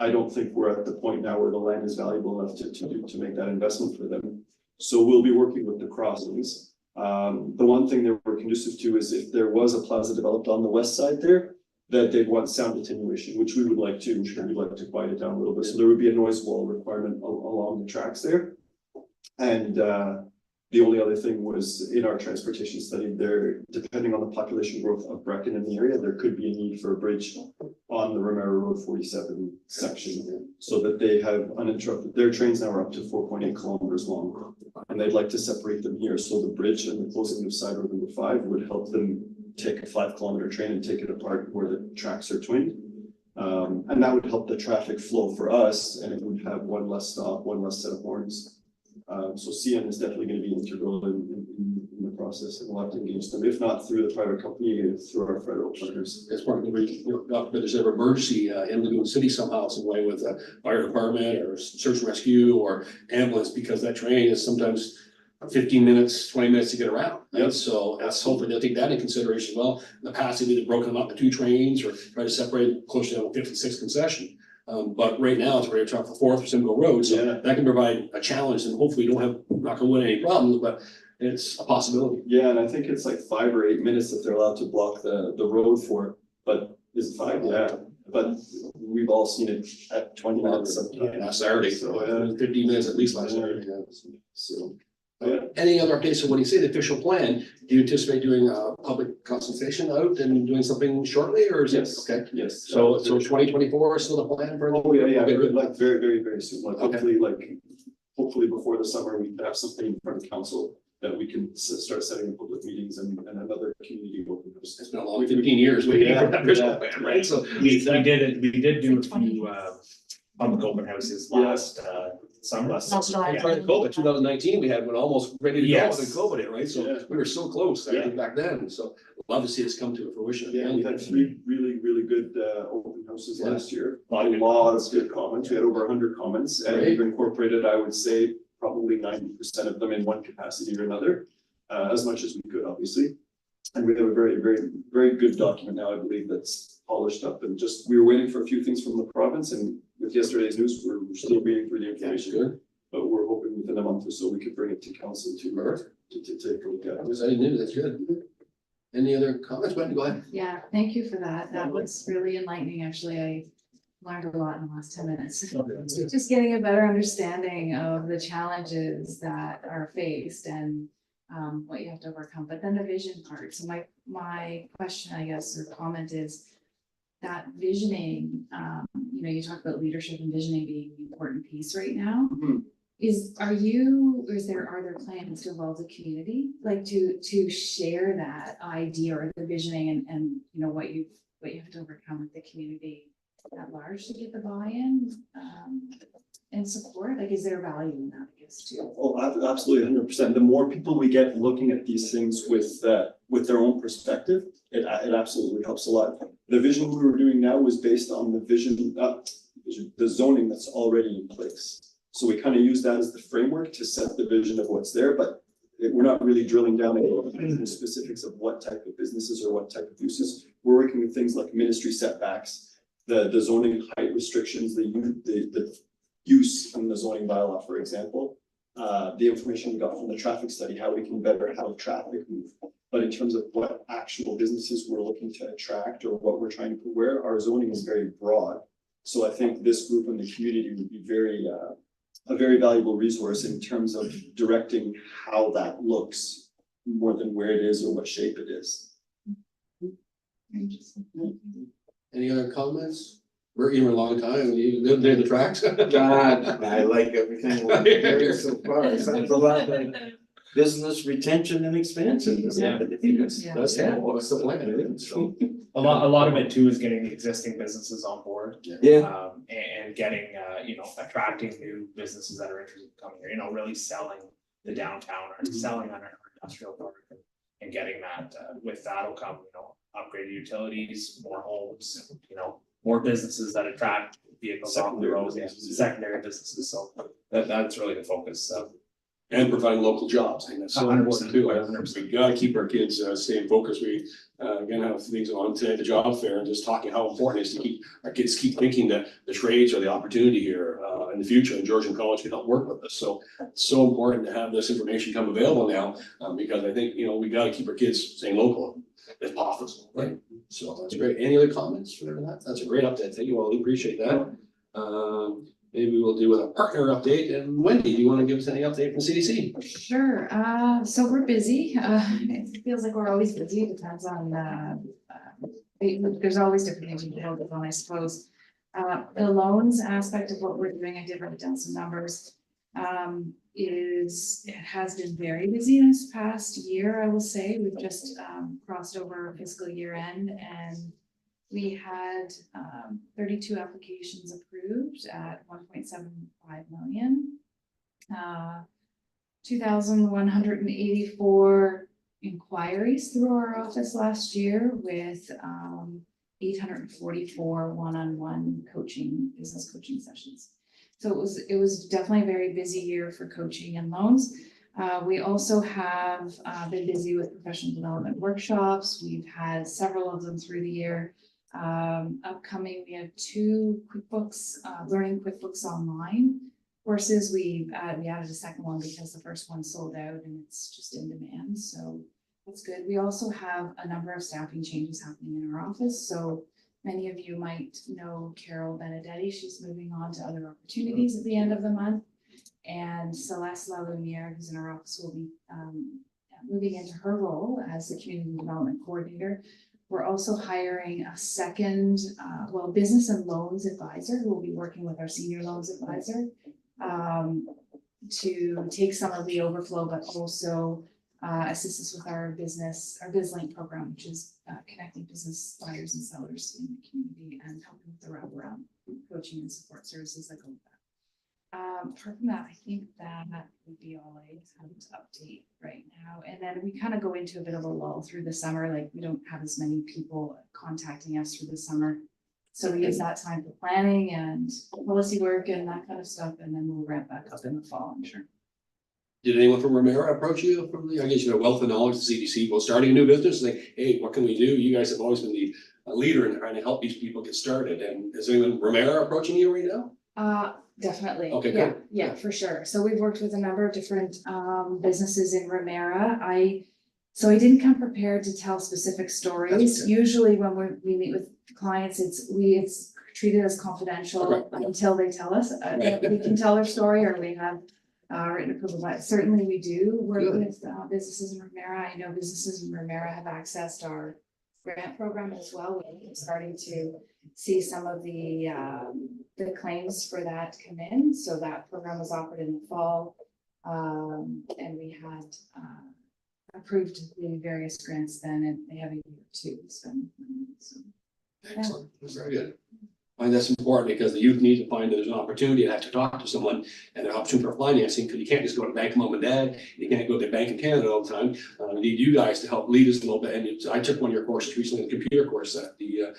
I don't think we're at the point now where the land is valuable enough to make that investment for them. So we'll be working with the crossings. The one thing that we're conducive to is if there was a plaza developed on the west side there, that they'd want sound attenuation, which we would like to. We'd like to quiet it down a little bit. So there would be a noise wall requirement along the tracks there. And the only other thing was in our transportation study there, depending on the population growth of Brecken in the area, there could be a need for a bridge on the Romero Road 47 section so that they have uninterrupted. Their trains now are up to 4.8 kilometers long, and they'd like to separate them here. So the bridge and the closing of side road number 5 would help them take a 5-kilometer train and take it apart where the tracks are twinned. And that would help the traffic flow for us, and it would have one less stop, one less set of horns. So CN is definitely going to be integral in the process, and we'll have to engage them, if not through the private company, through our federal partners. As part of the, if there's ever emergency in Lagoon City somehow, some way with a fire department or search and rescue or ambulance, because that train is sometimes 15 minutes, 20 minutes to get around. Right? Yep. So that's hopefully they'll take that into consideration as well. In the past, they've either broken them up into 2 trains or try to separate close to 56 concession. But right now it's ready to try for 4th or Simcoe Road, so Yeah. that can provide a challenge, and hopefully you don't have, not gonna win any problems, but it's a possibility. Yeah, and I think it's like 5 or 8 minutes that they're allowed to block the road for, but is it 5? Yeah, but we've all seen it at 20 minutes sometimes. Last Saturday, So, 15 minutes at least last Saturday. So, Any other updates? So when you say the official plan, do you anticipate doing a public consultation out and doing something shortly, or is it? yes, Okay, yes. so 2024 is still the plan for? Oh, yeah, Okay, good. like very, very, very soon, like Okay. hopefully before the summer, we can have something in front of council that we can start setting public meetings and another community open house. It's been a long 15 years waiting for that official Yeah. plan, right? So We did do a few public open houses last summer. Last July. Yeah. Prior to COVID, 2019, we had one almost ready to go, and Yes. then COVID hit, right? So Yeah. we were so close, I Yeah. think, back then, so love to see this come to fruition. Yeah, we had 3 really, really good open houses Yeah. last year. A lot of good Lots of good comments. We had over 100 comments, and Great. we've incorporated, I would say, probably 90% of them in one capacity or another, as much as we could, obviously. And we have a very, very, very good document now, I believe, that's polished up and just, we were waiting for a few things from the province and with yesterday's news, we're still waiting for the information. Good. But we're hoping within a month or so we could bring it to council to take a look at it. That's any news, that's good. Any other comments? Wendy, go ahead. Yeah, thank you for that. That was really enlightening, actually. I learned a lot in the last 10 minutes. Just getting a better understanding of the challenges that are faced and what you have to overcome, but then the vision part. So my question, I guess, or comment is that visioning, you talk about leadership and visioning being an important piece right now. Mhm. Are there plans to involve the community, like to share that idea or the visioning and what you have to overcome with the community at large to get the buy-in and support? Like, is there value in that, I guess, too? Oh, absolutely, 100%. The more people we get looking at these things with their own perspective, it absolutely helps a lot. The vision we were doing now was based on the zoning that's already in place. So we kind of use that as the framework to set the vision of what's there, but we're not really drilling down into the specifics of what type of businesses or what type of uses. We're working with things like ministry setbacks, the zoning height restrictions, the use in the zoning bylaw, for example. The information we got from the traffic study, how we can better have traffic move. But in terms of what actual businesses we're looking to attract or what we're trying to put where, our zoning is very broad. So I think this group in the community would be a very valuable resource in terms of directing how that looks more than where it is or what shape it is. Any other comments? We're here a long time, you lived near the tracks. God, I like everything we're hearing so far. Sounds a lot like business retention and expansion. Yeah. Yeah. That's what's the plan, so. A lot of it too is getting the existing businesses on board. Yeah. And getting, attracting new businesses that are interested in coming here, really selling the downtown or selling on our industrial park and getting that, with that'll come, upgraded utilities, more homes, more businesses that attract vehicles off the road, secondary businesses. So that's really the focus. And providing local jobs, I think that's so 100%, important too. 100%. We gotta keep our kids staying focused. We gonna have things on today, the job fair, and just talking how important it is to keep our kids keep thinking that the trades are the opportunity here in the future, and Georgian College can help work with us. So it's so important to have this information come available now, because I think, we gotta keep our kids staying local if possible, right? So that's great. Any other comments for that? That's a great update. Thank you all. We appreciate that. Maybe we'll do a partner update. And Wendy, do you want to give us any update from CDC? Sure. So we're busy. It feels like we're always busy. It depends on, there's always different things you can focus on, I suppose. The loans aspect of what we're doing, I did write down some numbers, it has been very busy this past year, I will say. We've just crossed over fiscal year end and we had 32 applications approved at 1.75 million. 2,184 inquiries through our office last year with 844 one-on-one business coaching sessions. So it was definitely a very busy year for coaching and loans. We also have been busy with professional development workshops. We've had several of them through the year. Upcoming, we have 2 QuickBooks, learning QuickBooks online courses. We added a second one because the first one sold out and it's just in demand. So that's good. We also have a number of staffing changes happening in our office. So many of you might know Carol Benedetti. She's moving on to other opportunities at the end of the month. And Celeste Lalumiere, who's in our office, will be moving into her role as the community development coordinator. We're also hiring a second, business and loans advisor who will be working with our senior loans advisor to take some of the overflow, but also assist us with our BizLink program, which is connecting business buyers and sellers in the community and helping with the wraparound coaching and support services that go with that. Apart from that, I think that would be all I have to update right now. And then we kind of go into a bit of a lull through the summer. Like we don't have as many people contacting us through the summer. So we use that time for planning and policy work and that kind of stuff. And then we'll ramp back up in the fall, I'm sure. Did anyone from Romero approach you from the, I guess you have a wealth of knowledge, the CDC, well, starting a new business, like, hey, what can we do? You guys have always been the leader in trying to help these people get started. And is anyone Romero approaching you right now? Definitely. Okay, Yeah, good. yeah, for sure. So we've worked with a number of different businesses in Romera. So I didn't come prepared to tell specific stories. okay. Usually when we meet with clients, it's treated as confidential Okay. until they tell us. Right. We can tell their story or we have written approval, but certainly we do work Good. with businesses in Romera. I know businesses in Romera have accessed our grant program as well. We're starting to see some of the claims for that come in. So that program was offered in the fall. And we had approved the various grants then, and they have a year to spend money. So, Excellent, that's very good. I think that's important because the youth need to find that there's an opportunity to have to talk to someone and an opportunity for financing, because you can't just go to bank mom and dad, you can't go to Bank of Canada all the time. We need you guys to help lead us a little bit, and I took one of your courses recently, the computer course at the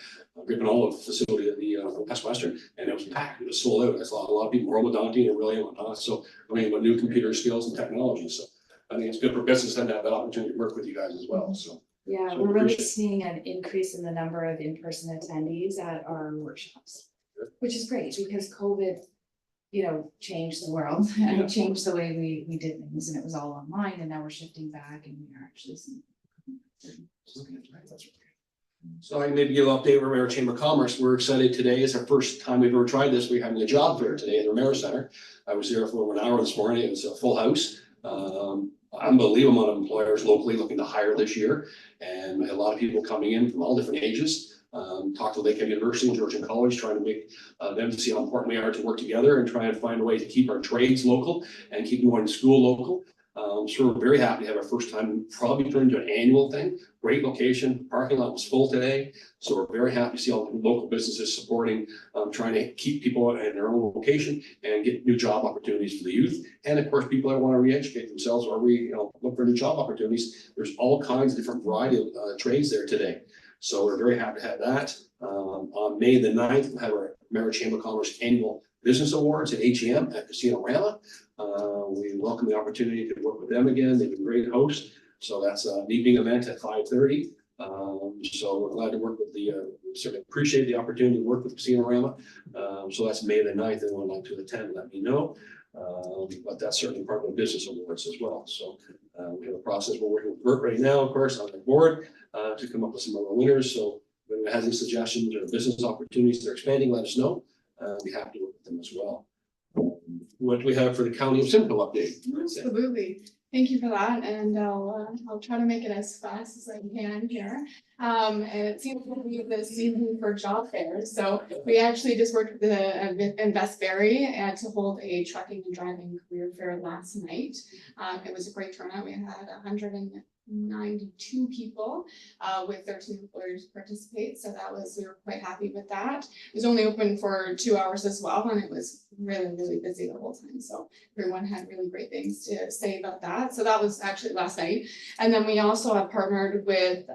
Griffin Olive facility at the West Western, and it was packed, it was sold out. I saw a lot of people, Roma-Danti and really on, so learning about new computer skills and technology, so I think it's good for business to have that opportunity to work with you guys as well, so. yeah, So we're really appreciate it. seeing an increase in the number of in-person attendees at our workshops, which is great because COVID, changed the world and it changed the way we did things, and it was all online, and now we're shifting back and we are actually seeing. So I can maybe give an update from our Chamber of Commerce. We're excited today. It's our first time we've ever tried this. We're having a job fair today at the Romero Center. I was there for over an hour this morning. It was a full house. Unbelievable amount of employers locally looking to hire this year, and a lot of people coming in from all different ages. Talked to Lakehead University and Georgian College, trying to make them see how important we are to work together and try and find a way to keep our trades local and keep going to school local. So we're very happy to have our first time, probably turned into an annual thing. Great location, parking lot was full today. So we're very happy to see all the local businesses supporting, trying to keep people in their own location and get new job opportunities for the youth. And of course, people that want to re-educate themselves or look for new job opportunities. There's all kinds of different variety of trades there today. So we're very happy to have that. On May the 9th, we'll have our Romero Chamber of Commerce Annual Business Awards at HEM at Casino Rama. We welcome the opportunity to work with them again. They've been great hosts. So that's an evening event at 5:30. So we're glad to work with certainly appreciate the opportunity to work with Casino Rama. So that's May the 9th, and would like to attend, let me know. But that's certainly part of the business awards as well. So we have a process we're working with Bert right now, of course, on the board to come up with some of our winners. So if anyone has any suggestions or business opportunities they're expanding, let us know. Be happy to work with them as well. What do we have for the County of Simcoe update? Absolutely. Thank you for that, and I'll try to make it as fast as I can here. And it seems to be the season for job fairs, so we actually just worked with the Invest Berry to hold a trucking and driving career fair last night. It was a great turnout. We had 192 people with 13 employers participate, so we were quite happy with that. It was only open for 2 hours as well, and it was really busy the whole time, so everyone had really great things to say about that. So that was actually last night. And then we also have partnered with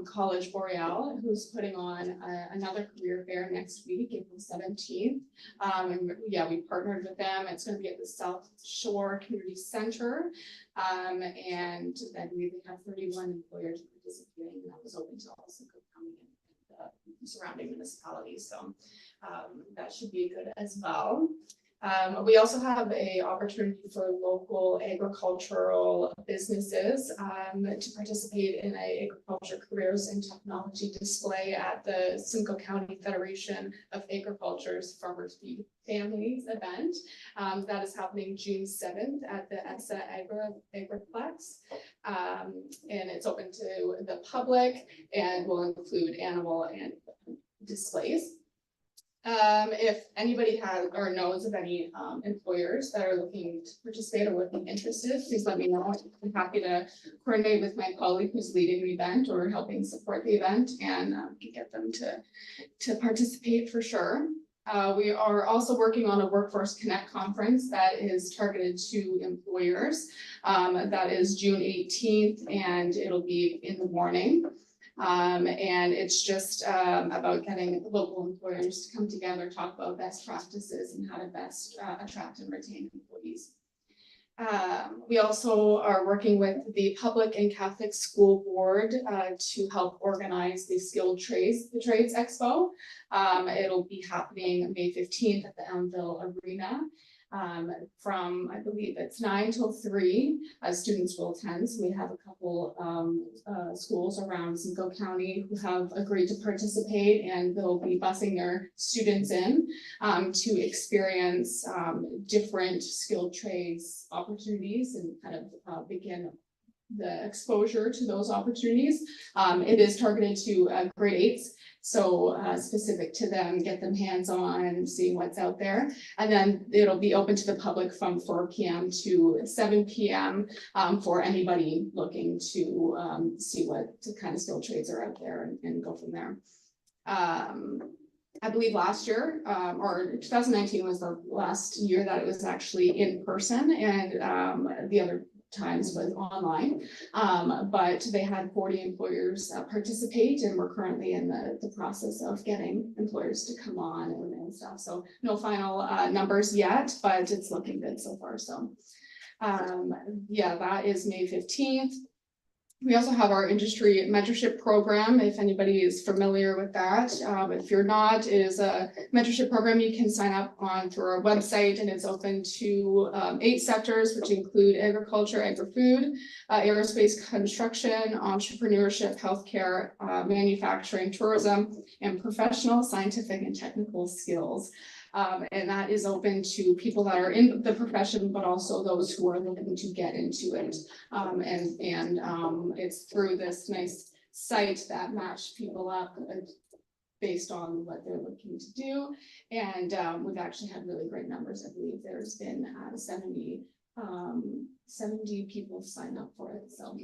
College Boreal, who's putting on another career fair next week, April 17th. And yeah, we partnered with them. It's going to be at the South Shore Community Center. And then we have 31 employers participating, and that was open to all Simcoe County and surrounding municipalities. So that should be good as well. We also have an opportunity for local agricultural businesses to participate in an agriculture careers and technology display at the Simcoe County Federation of Agriculture's Farmers Feed Families event. That is happening June 7th at the ESA Agriplex. And it's open to the public and will include animal and displays. If anybody has or knows of any employers that are looking to participate or would be interested, please let me know. I'm happy to coordinate with my colleague who's leading the event or helping support the event, and get them to participate for sure. We are also working on a Workforce Connect conference that is targeted to employers. That is June 18th, and it'll be in the morning. And it's just about getting local employers to come together, talk about best practices and how to best attract and retain employees. We also are working with the Public and Catholic School Board to help organize the the Trades Expo. It'll be happening May 15th at the Elmville Arena. From, I believe it's 9 till 3, students will attend. So we have a couple schools around Simcoe County who have agreed to participate, and they'll be busing their students in to experience different skilled trades opportunities and kind of begin the exposure to those opportunities. It is targeted to grade 8s. So specific to them, get them hands-on, seeing what's out there. And then it'll be open to the public from 4 p.m. to 7 p.m. For anybody looking to see what kind of skilled trades are out there and go from there. I believe last year, or 2019 was the last year that it was actually in person, and the other times was online, but they had 40 employers participate, and we're currently in the process of getting employers to come on and stuff. So no final numbers yet, but it's looking good so far. So yeah, that is May 15th. We also have our industry mentorship program, if anybody is familiar with that. If you're not, it is a mentorship program you can sign up on through our website, and it's open to 8 sectors, which include agriculture, agri-food, aerospace, construction, entrepreneurship, healthcare, manufacturing, tourism, and professional, scientific, and technical skills. And that is open to people that are in the profession, but also those who are looking to get into it. It's through this nice site that match people up based on what they're looking to do. And we've actually had really great numbers. I believe there's been 70 people sign up for it. So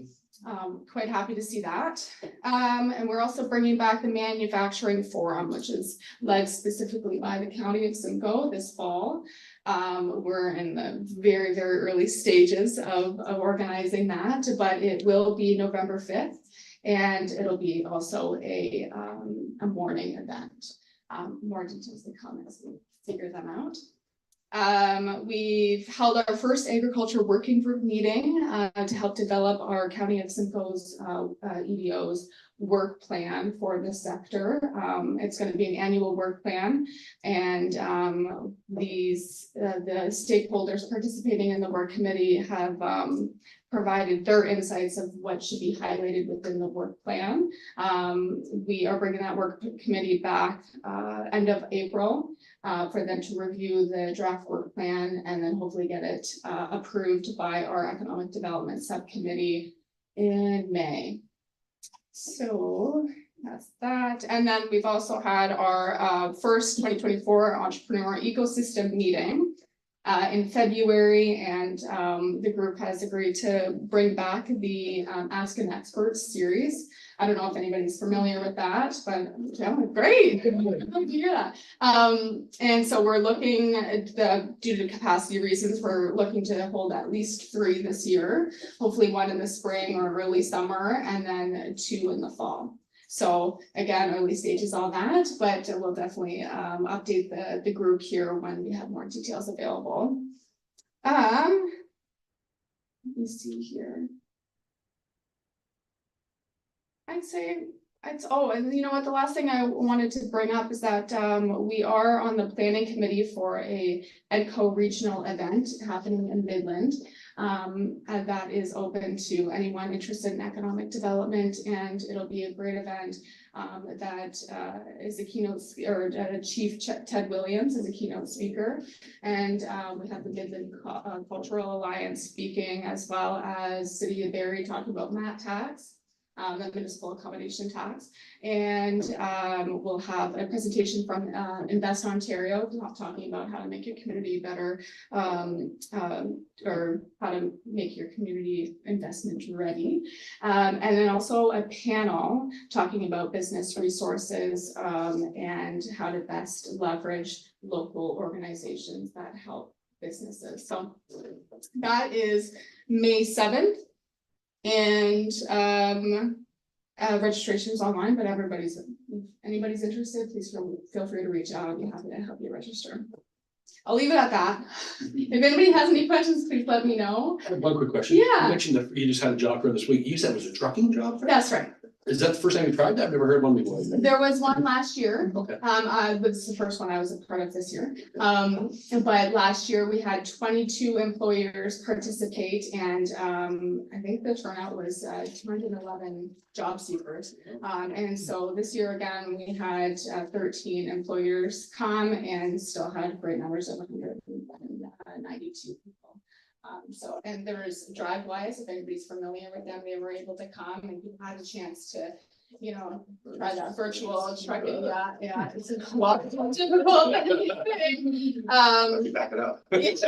quite happy to see that. And we're also bringing back the manufacturing forum, which is led specifically by the County of Simcoe this fall. We're in the very, very early stages of organizing that, but it will be November 5th, and it'll be also a morning event. More details to come as we figure them out. We've held our first agriculture working group meeting to help develop our County of Simcoe's EDO's work plan for this sector. It's going to be an annual work plan, and the stakeholders participating in the work committee have provided their insights of what should be highlighted within the work plan. We are bringing that work committee back end of April for them to review the draft work plan and then hopefully get it approved by our economic development subcommittee in May. So that's that. And then we've also had our first 2024 entrepreneur ecosystem meeting in February, and the group has agreed to bring back the Ask an Expert series. I don't know if anybody's familiar with that, but yeah, great. I'd love to hear that. And so we're looking at due to capacity reasons, we're looking to hold at least 3 this year, hopefully 1 in the spring or early summer, and then 2 in the fall. So again, early stages on that, but we'll definitely update the group here when we have more details available. Let me see here. I'd say and you know what, the last thing I wanted to bring up is that we are on the planning committee for a EDCO regional event happening in Midland. And that is open to anyone interested in economic development, and it'll be a great event. That is a keynote, or Chief Ted Williams is a keynote speaker, and we have the Midland Cultural Alliance speaking, as well as City of Barrie talking about MAT tax. The municipal accommodation tax, and we'll have a presentation from Invest Ontario talking about how to make your community better, or how to make your community investment ready, and then also a panel talking about business resources and how to best leverage local organizations that help businesses. So that is May 7th. And registration is online, but if anybody's interested, please feel free to reach out. I'll be happy to help you register. I'll leave it at that. If anybody has any questions, please let me know. I have one quick question. Yeah. You mentioned that you just had a job for this week. You said it was a trucking job? That's right. Is that the first time you tried that? I've never heard one before. There was one last year. Okay. This is the first one I was a part of this year. But last year we had 22 employers participate and, I think the turnout was, 211 job seekers. And so this year again, we had, 13 employers come and still had great numbers of 192 people. So, and there's DriveWise, if anybody's familiar with them, they were able to come and you had a chance to, you know, try that virtual trucking, yeah, it's a lot more difficult than anything. Let me back it up. Well, he's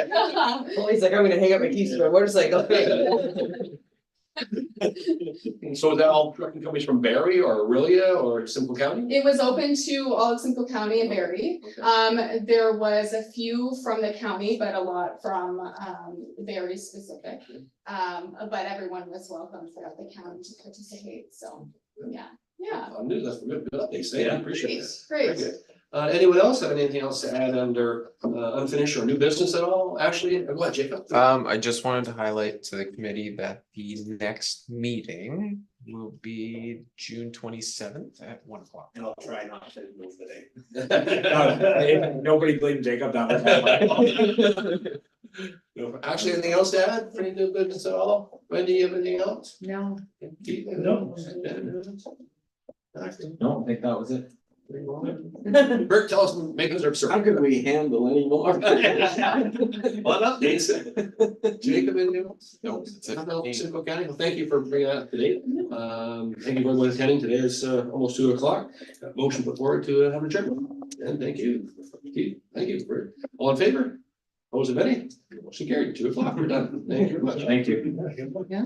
like, I'm gonna hang up my keys to my motorcycle. So is that all trucking companies from Barrie or Aurelia or Simcoe County? It was open to all of Simcoe County and Barrie. There was a few from the county, but a lot from, Barrie specific. But everyone was welcome throughout the county to participate, so, yeah. That's good updates. Thank you. Appreciate it. Very Great. good. Anyone else have anything else to add under unfinished or new business at all? Ashley, go ahead, Jacob. I just wanted to highlight to the committee that the next meeting will be June 27th at 1 o'clock. And I'll try not to move the date. Nobody blame Jacob, that was. Actually, anything else to add for any new business at all? Wendy, you have anything else? No. Keith? No. No, I think that was it. Bert, tell us, make us our How could we handle any more? What updates? Jacob, anything else? No, it's Nothing else, a. Simcoe County? Well, thank you for bringing that up to date. Thank you for everyone attending. Today is almost 2 o'clock. Motion put forward to have an adjournment. And thank you. Keith, thank you. Bert. All in favor? Opposed, if any? Motion carried. 2 o'clock. We're done. Thank you very much. Thank you. Yeah.